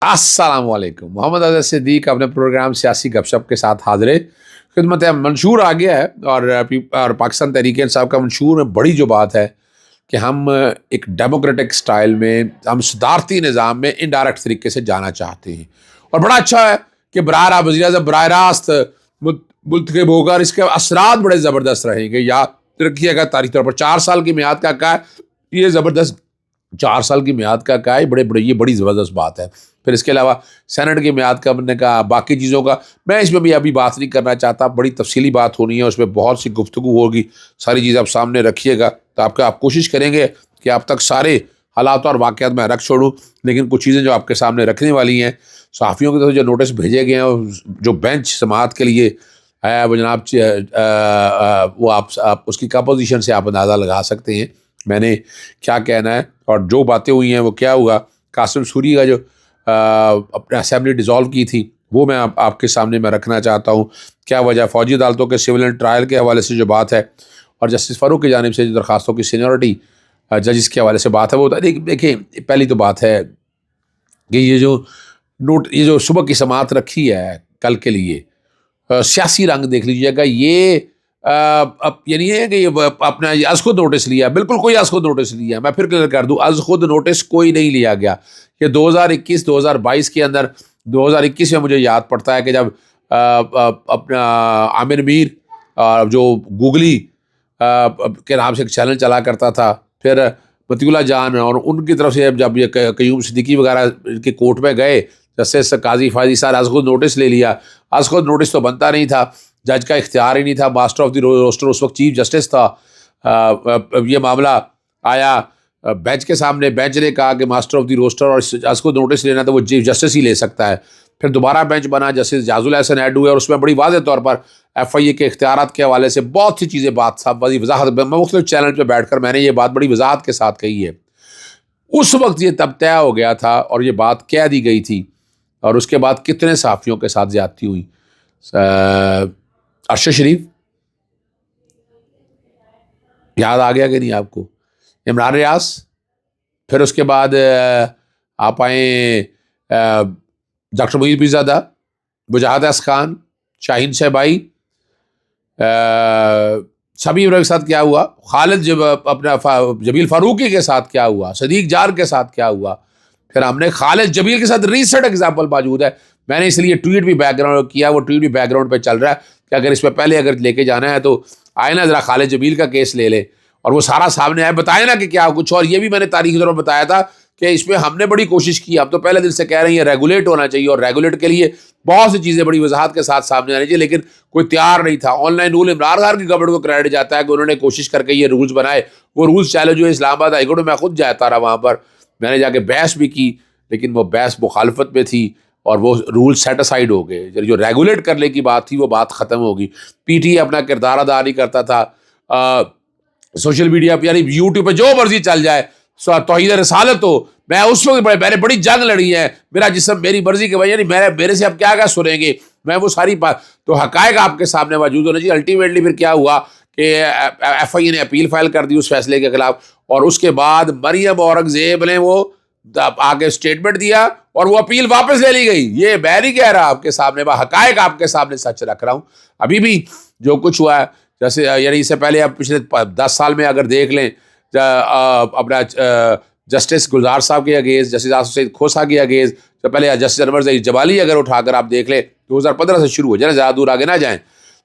السلام علیکم. محمد اظہر صدیق اپنے پروگرام سیاسی گپ شپ کے ساتھ حاضر ہے. خدمت منشور آ گیا ہے اور پاکستان تحریک انصاف کا منشور میں بڑی جو بات ہے کہ ہم ایک ڈیموکریٹک سٹائل میں، ہم صدارتی نظام میں انڈائریکٹ طریقے سے جانا چاہتے ہیں. اور بڑا اچھا ہے کہ وزیر اعظم براہ راست منتخب ہوگا اور اس کے اثرات بڑے زبردست رہیں گے. یاد رکھیے گا تاریخی طور پر 4 سال کی میعاد کا ہے، یہ زبردست 4 سال کی میعاد کا ہے، یہ بڑی زبردست بات ہے. پھر اس کے علاوہ سینٹ کی میعاد کا بننے کا، باقی چیزوں کا میں اس میں بھی ابھی بات نہیں کرنا چاہتا. بڑی تفصیلی بات ہونی ہے، اس میں بہت سی گفتگو ہوگی. ساری چیزیں آپ سامنے رکھیے گا تو آپ کوشش کریں گے کہ آپ تک سارے حالات اور واقعات میں رکھ چھوڑوں. لیکن کچھ چیزیں جو آپ کے سامنے رکھنے والی ہیں، صحافیوں کی طرف جو نوٹس بھیجے گئے ہیں، جو بینچ سماعت کے لیے ہے وہ جناب وہ آپ اس کی کمپوزیشن سے آپ اندازہ لگا سکتے ہیں میں نے کیا کہنا ہے اور جو باتیں ہوئی ہیں وہ کیا ہوا. قاسم سوری کا جو اپنے اسمبلی ڈیزالو کی تھی وہ میں آپ کے سامنے میں رکھنا چاہتا ہوں. کیا وجہ فوجی عدالتوں کے سول اینڈ ٹرائل کے حوالے سے جو بات ہے اور جسٹس فاروق کی جانب سے جو درخواستوں کی سینیورٹی ججز کے حوالے سے بات ہے وہ دیکھیں. پہلی تو بات ہے کہ یہ جو صبح کی سماعت رکھی ہے کل کے لیے، سیاسی رنگ دیکھ لیجیے گا. یہ یہ نہیں ہے کہ یہ اپنا از خود نوٹس لیا، بالکل کوئی از خود نوٹس لیا. میں پھر کلیئر کر دوں، از خود نوٹس کوئی نہیں لیا گیا. کہ 2021-2022 کے اندر 2021 میں مجھے یاد پڑتا ہے کہ جب اپنا عامر میر جو گوگلی کے نام سے ایک چینل چلا کرتا تھا، پھر مطیع اللہ جان اور ان کی طرف سے جب یہ قیوم صدیقی وغیرہ کے کورٹ میں گئے، جسٹس قاضی فاضی صاحب از خود نوٹس لے لیا. از خود نوٹس تو بنتا نہیں تھا، جج کا اختیار ہی نہیں تھا، ماسٹر آف دی روسٹر اس وقت چیف جسٹس تھا. یہ معاملہ آیا بینچ کے سامنے، بینچ نے کہا کہ ماسٹر آف دی روسٹر اور از خود نوٹس لینا تو وہ چیف جسٹس ہی لے سکتا ہے. پھر دوبارہ بینچ بنا، جسٹس جاز الحسن ایڈ ہوئے اور اس میں بڑی واضح طور پر ایف آئی اے کے اختیارات کے حوالے سے بہت سی چیزیں بڑی وضاحت مختلف چینل پہ بیٹھ کر میں نے یہ بات بڑی وضاحت کے ساتھ کہی ہے. اس وقت یہ تب طے ہو گیا تھا اور یہ بات کہہ دی گئی تھی. اور اس کے بعد کتنے صحافیوں کے ساتھ زیادتی ہوئی. ارشد شریف یاد آ گیا کہ نہیں آپ کو؟ عمران ریاض، پھر اس کے بعد آپ آئیں ڈاکٹر محی پیرزادہ، وجاہت اس خان، شاہین صاحبائی، سبھی کے ساتھ کیا ہوا، خالد اپنا جمیل فاروقی کے ساتھ کیا ہوا، صدیق جار کے ساتھ کیا ہوا. پھر ہم نے خالد جمیل کے ساتھ ریسنٹ ایگزامپل موجود ہے. میں نے اس لیے ٹویٹ بھی بیک گراؤنڈ کیا، وہ ٹویٹ بھی بیک گراؤنڈ پہ چل رہا ہے کہ اگر اس پہ پہلے اگر لے کے جانا ہے تو آئے نا ذرا خالد جمیل کا کیس لے لے اور وہ سارا سامنے آئے، بتائے نا کہ کیا کچھ. اور یہ بھی میں نے تاریخی طور پر بتایا تھا کہ اس میں ہم نے بڑی کوشش کی. ہم تو پہلے دن سے کہہ رہے ہیں ریگولیٹ ہونا چاہیے اور ریگولیٹ کے لیے بہت سی چیزیں بڑی وضاحت کے ساتھ سامنے آنی چاہیے، لیکن کوئی تیار نہیں تھا. Online role Imran Khan کی گورنمنٹ کو کریڈٹ جاتا ہے کہ انہوں نے کوشش کر کے یہ رولز بنائے. وہ رولز چیلنج ہوئے اسلام آباد ہائی کورٹ میں، خود جاتا رہا وہاں پر، میں نے جا کے بحث بھی کی، لیکن وہ بحث مخالفت میں تھی اور وہ رول سیٹ اسائڈ ہو گئے. جو ریگولیٹ کرنے کی بات تھی وہ بات ختم ہوگی. پی ٹی اپنا کردار ادا نہیں کرتا تھا. سوشل میڈیا پہ یعنی یوٹیوب پہ جو مرضی چل جائے، توحید رسالت ہو. میں اس وقت میں نے بڑی جنگ لڑی ہے، میرا جسم میری مرضی کے بھائی، یعنی میرے سے اب کیا سنیں گے. میں وہ ساری بات تو حقائق آپ کے سامنے موجود ہونا چاہیے. الٹیمیٹلی پھر کیا ہوا کہ ایف آئی اے نے اپیل فائل کر دی اس فیصلے کے خلاف، اور اس کے بعد مریم اورنگزیب نے وہ آگے اسٹیٹمنٹ دیا اور وہ اپیل واپس لے لی گئی. یہ میں نہیں کہہ رہا آپ کے سامنے، میں حقائق آپ کے سامنے سچ رکھ رہا ہوں. ابھی بھی جو کچھ ہوا ہے، جیسے یعنی اس سے پہلے آپ پچھلے 10 سال میں اگر دیکھ لیں، اپنا جسٹس گلزار صاحب کے اگینسٹ، جسٹس آصف سعید کھوسہ کے اگینسٹ، تو پہلے جسٹس انور ظہیر جبالی اگر اٹھا کر آپ دیکھ لیں 2015 سے شروع ہو جائے نا، زیادہ دور آگے نہ جائیں.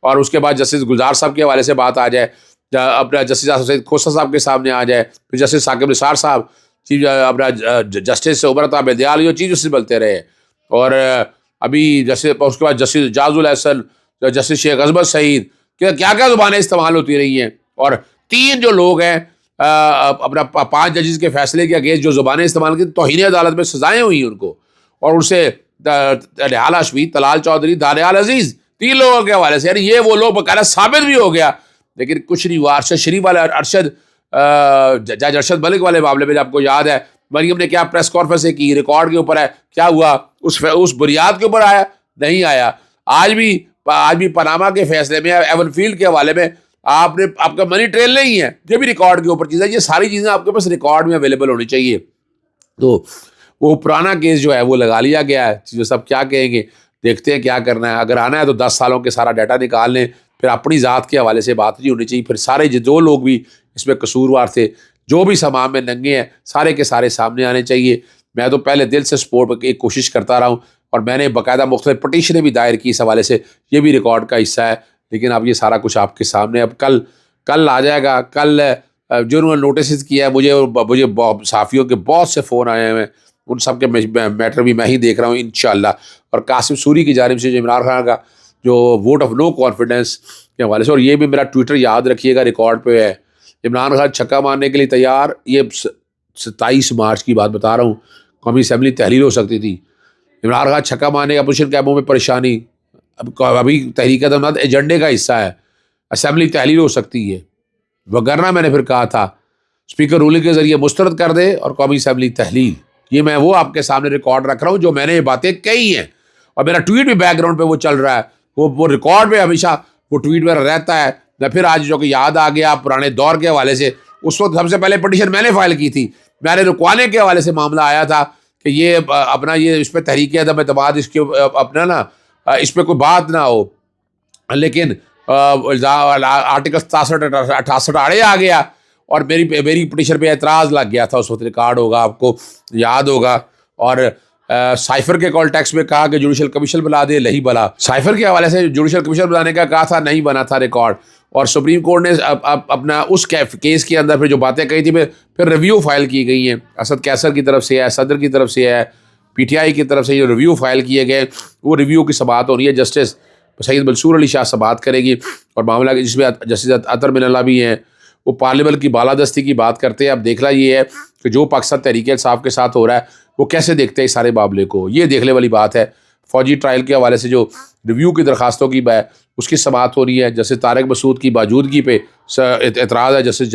اور اس کے بعد جسٹس گلزار صاحب کے حوالے سے بات آ جائے، اپنا جسٹس آصف سعید کھوسہ صاحب کے سامنے آ جائے، پھر جسٹس ثاقب نثار صاحب، چیف اپنا جسٹس عمر عطا بدیال جو چیف جسٹس بنتے رہے، اور ابھی جیسے اس کے بعد جسٹس جاز الحسن، جسٹس شیخ عظمت سعید، کیا زبانیں استعمال ہوتی رہی ہیں. اور 3 جو لوگ ہیں اپنا 5 ججز کے فیصلے کے اگینسٹ جو زبانیں استعمال کی، توہین عدالت میں سزائیں ہوئی ان کو. اور ان سے نہال ہاشمی، طلال چودھری، دانیال عزیز، 3 لوگوں کے حوالے سے، یعنی یہ وہ لوگ بقاعدہ ثابت بھی ہو گیا، لیکن کچھ نہیں ہوا. ارشد شریف والے جج ارشد ملک والے معاملے میں آپ کو یاد ہے مریم نے کیا پریس کانفرنس کی، ریکارڈ کے اوپر ہے، کیا ہوا اس بنیاد کے اوپر آیا نہیں آیا. آج بھی پاناما کے فیصلے میں ایون فیلڈ کے حوالے میں آپ کا منی ٹریل نہیں ہے، یہ بھی ریکارڈ کے اوپر چیز ہے. یہ ساری چیزیں آپ کے پاس ریکارڈ میں اویلیبل ہونی چاہیے. تو وہ پرانا کیس جو ہے وہ لگا لیا گیا ہے، جو سب کیا کہیں گے، دیکھتے ہیں کیا کرنا ہے. اگر آنا ہے تو 10 سالوں کے سارا ڈیٹا نکال لیں، پھر اپنی ذات کے حوالے سے بات نہیں ہونی چاہیے. پھر سارے جو لوگ بھی اس میں قصوروار تھے، جو بھی سامان میں ننگے ہیں، سارے کے سارے سامنے آنے چاہیے. میں تو پہلے دل سے سپورٹ کی کوشش کرتا رہا ہوں، اور میں نے باقاعدہ مختلف پٹیشنیں بھی دائر کی اس حوالے سے، یہ بھی ریکارڈ کا حصہ ہے. لیکن اب یہ سارا کچھ آپ کے سامنے، اب کل آ جائے گا. کل جو انہوں نے نوٹسز کیا ہے، مجھے صحافیوں کے بہت سے فون آئے ہیں، ان سب کے میٹر بھی میں ہی دیکھ رہا ہوں انشاءاللہ. اور قاسم سوری کی جانب سے جو عمران خان کا جو ووٹ آف نو کانفیڈنس کے حوالے سے، اور یہ بھی میرا ٹویٹر یاد رکھیے گا ریکارڈ پہ ہے، عمران خان چھکا مارنے کے لیے تیار. یہ 27 مارچ کی بات بتا رہا ہوں، قومی اسمبلی تحلیل ہو سکتی تھی. عمران خان چھکا مارنے کا اپوزیشن کیمپوں میں پریشانی، ابھی تحریک عدم ایجنڈے کا حصہ ہے، اسمبلی تحلیل ہو سکتی ہے. وگرنہ میں نے پھر کہا تھا اسپیکر رولنگ کے ذریعے مسترد کر دے اور قومی اسمبلی تحلیل. یہ میں وہ آپ کے سامنے ریکارڈ رکھ رہا ہوں جو میں نے یہ باتیں کہی ہیں، اور میرا ٹویٹ بھی بیک گراؤنڈ پہ وہ چل رہا ہے، وہ ریکارڈ پہ ہمیشہ وہ ٹویٹ میرا رہتا ہے. میں پھر آج جو کہ یاد آ گیا پرانے دور کے حوالے سے، اس وقت سب سے پہلے پٹیشن میں نے فائل کی تھی. میں نے رکوانے کے حوالے سے معاملہ آیا تھا کہ یہ اپنا یہ اس پہ تحریک عدم اعتماد اس کے اپنا نا اس پہ کوئی بات نہ ہو. لیکن آرٹیکل 67-68 آڑے آ گیا، اور میری پٹیشن پہ اعتراض لگ گیا تھا. اس وقت ریکارڈ ہوگا، آپ کو یاد ہوگا. اور سائفر کے کال ٹیکس میں کہا کہ جوڈیشل کمیشن بنا دے، نہیں بنا. سائفر کے حوالے سے جوڈیشل کمیشن بنانے کا کہا تھا، نہیں بنا تھا ریکارڈ. اور سپریم کورٹ نے اپنا اس کیس کے اندر پھر جو باتیں کہی تھی پھر ریویو فائل کی گئی ہیں. اسد کیسر کی طرف سے ہے، صدر کی طرف سے ہے، پی ٹی آئی کی طرف سے جو ریویو فائل کیے گئے، وہ ریویو کی سماعت ہو رہی ہے. جسٹس سید منصور علی شاہ سماعت کرے گی. اور معاملہ جس میں جسٹس اطہر من اللہ بھی ہیں، وہ پارلیمنٹ کی بالادستی کی بات کرتے ہیں. اب دیکھنا یہ ہے کہ جو پاکستان تحریک انصاف کے ساتھ ہو رہا ہے وہ کیسے دیکھتے ہیں اس سارے معاملے کو. یہ دیکھنے والی بات ہے. فوجی ٹرائل کے حوالے سے جو ریویو کی درخواستوں کی اس کی سماعت ہو رہی ہے. جسٹس طارق مسعود کی موجودگی پہ اعتراض ہے. جسٹس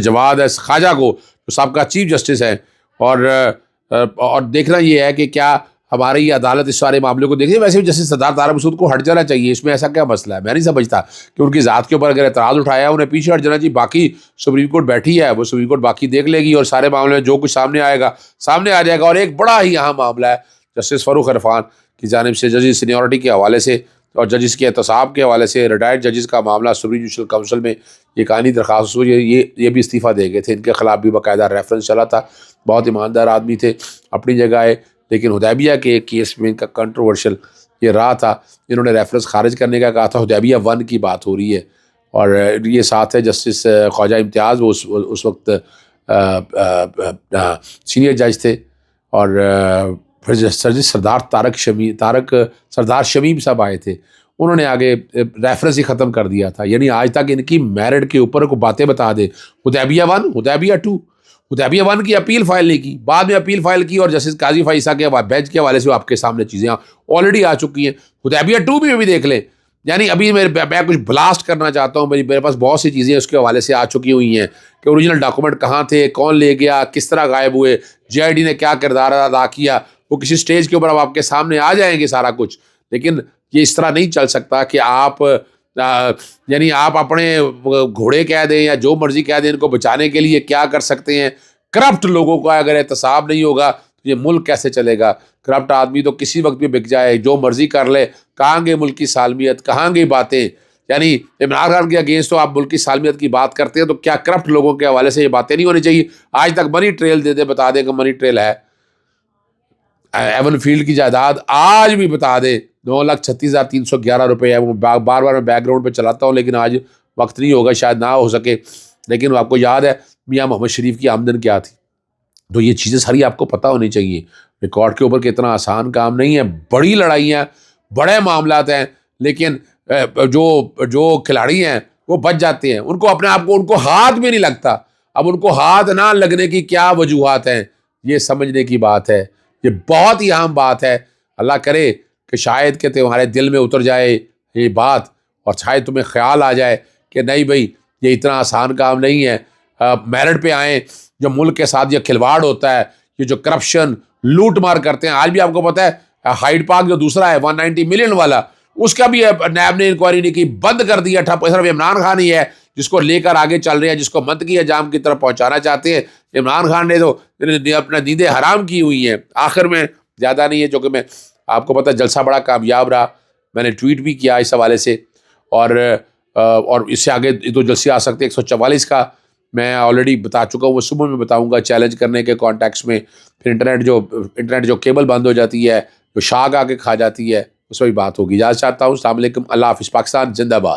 جواد ہے خواجہ کو، جو سابقہ چیف جسٹس ہیں. اور دیکھنا یہ ہے کہ کیا ہماری عدالت اس سارے معاملے کو دیکھیے. ویسے بھی جسٹس سردار طارق مسعود کو ہٹ جانا چاہیے، اس میں ایسا کیا مسئلہ ہے؟ میں نہیں سمجھتا کہ ان کی ذات کے اوپر اگر اعتراض اٹھایا ہے انہیں پیچھے ہٹ جانا چاہیے. باقی سپریم کورٹ بیٹھی ہے، وہ سپریم کورٹ باقی دیکھ لے گی، اور سارے معاملے میں جو کچھ سامنے آئے گا سامنے آ جائے گا. اور ایک بڑا ہی اہم معاملہ ہے جسٹس فاروق عرفان کی جانب سے ججز سینیورٹی کے حوالے سے اور ججز کے احتساب کے حوالے سے. ریٹائرڈ ججز کا معاملہ سپریم جوڈیشل کونسل میں یہ کہانی درخواست ہوئی، یہ بھی استعفیٰ دے گئے تھے. ان کے خلاف بھی باقاعدہ ریفرنس چلا تھا. بہت ایماندار آدمی تھے اپنی جگہ ہے، لیکن حدیبیہ کے ایک کیس میں ان کا کنٹروورشل یہ رہا تھا. انہوں نے ریفرنس خارج کرنے کا کہا تھا. حدیبیہ 1 کی بات ہو رہی ہے، اور یہ ساتھ ہے جسٹس خواجہ امتیاز، وہ اس وقت سینئر جج تھے. اور پھر سردار شمیم صاحب آئے تھے، انہوں نے آگے ریفرنس ہی ختم کر دیا تھا. یعنی آج تک ان کی میرٹ کے اوپر کو باتیں بتا دے. حدیبیہ 1، حدیبیہ 2، حدیبیہ 1 کی اپیل فائل نہیں کی، بعد میں اپیل فائل کی، اور جسٹس قاضی فائسہ کے بینچ کے حوالے سے آپ کے سامنے چیزیں آلریڈی آ چکی ہیں. حدیبیہ 2 بھی دیکھ لیں. یعنی ابھی میں کچھ بلاسٹ کرنا چاہتا ہوں، میرے پاس بہت سی چیزیں اس کے حوالے سے آ چکی ہوئی ہیں کہ اوریجنل ڈاکومنٹ کہاں تھے، کون لے گیا، کس طرح غائب ہوئے، جے آئی ڈی نے کیا کردار ادا کیا. وہ کسی سٹیج کے اوپر اب آپ کے سامنے آ جائیں گے سارا کچھ. لیکن یہ اس طرح نہیں چل سکتا کہ آپ یعنی آپ اپنے گھوڑے کہہ دیں یا جو مرضی کہہ دیں. ان کو بچانے کے لیے کیا کر سکتے ہیں؟ کرپٹ لوگوں کا اگر احتساب نہیں ہوگا تو یہ ملک کیسے چلے گا؟ کرپٹ آدمی تو کسی وقت بھی بک جائے، جو مرضی کر لے. کہاں گے ملک کی سالمیت، کہاں گئی باتیں؟ یعنی عمران خان کے اگینسٹ تو آپ ملک کی سالمیت کی بات کرتے ہیں، تو کیا کرپٹ لوگوں کے حوالے سے یہ باتیں نہیں ہونی چاہیے؟ آج تک منی ٹریل دے دے، بتا دے کہ منی ٹریل ہے. ایون فیلڈ کی جائیداد آج بھی بتا دے 9,36,311 روپے ہے. وہ بار بار میں بیک گراؤنڈ پہ چلاتا ہوں، لیکن آج وقت نہیں ہوگا، شاید نہ ہو سکے. لیکن آپ کو یاد ہے میاں محمد شریف کی آمدن کیا تھی؟ تو یہ چیزیں ساری آپ کو پتہ ہونی چاہیے. ریکارڈ کے اوپر کہ اتنا آسان کام نہیں ہے. بڑی لڑائیاں، بڑے معاملات ہیں، لیکن جو کھلاڑی ہیں وہ بچ جاتے ہیں. ان کو اپنے آپ کو ان کو ہاتھ بھی نہیں لگتا. اب ان کو ہاتھ نہ لگنے کی کیا وجوہات ہیں، یہ سمجھنے کی بات ہے. یہ بہت ہی اہم بات ہے. اللہ کرے کہ شاید کہ تمہارے دل میں اتر جائے یہ بات، اور شاید تمہیں خیال آ جائے کہ نہیں بھائی یہ اتنا آسان کام نہیں ہے. میرٹ پہ آئیں. جو ملک کے ساتھ یہ کھلواڑ ہوتا ہے، یہ جو کرپشن لوٹ مار کرتے ہیں. آج بھی آپ کو پتہ ہے ہائیڈ پارک جو دوسرا ہے 190 ملین والا، اس کا بھی نیب نے انکوائری نہیں کی، بند کر دیا. ٹھپ. صرف عمران خان ہی ہے جس کو لے کر آگے چل رہے ہیں، جس کو منطقی انجام کی طرف پہنچانا چاہتے ہیں. عمران خان نے تو اپنا نیندیں حرام کی ہوئی ہیں. آخر میں زیادہ نہیں ہے، جو کہ میں آپ کو پتہ جلسہ بڑا کامیاب رہا، میں نے ٹویٹ بھی کیا اس حوالے سے، اور اس سے آگے دو جلسے آ سکتے ہیں. 144 کا میں آلریڈی بتا چکا ہوں، وہ صبح میں بتاؤں گا چیلنج کرنے کے کانٹیکس میں. پھر انٹرنیٹ جو کیبل بند ہو جاتی ہے، جو شاگ آ کے کھا جاتی ہے، اس میں بھی بات ہوگی. اجازت چاہتا ہوں. السلام علیکم. اللہ حافظ. پاکستان زندہ باد.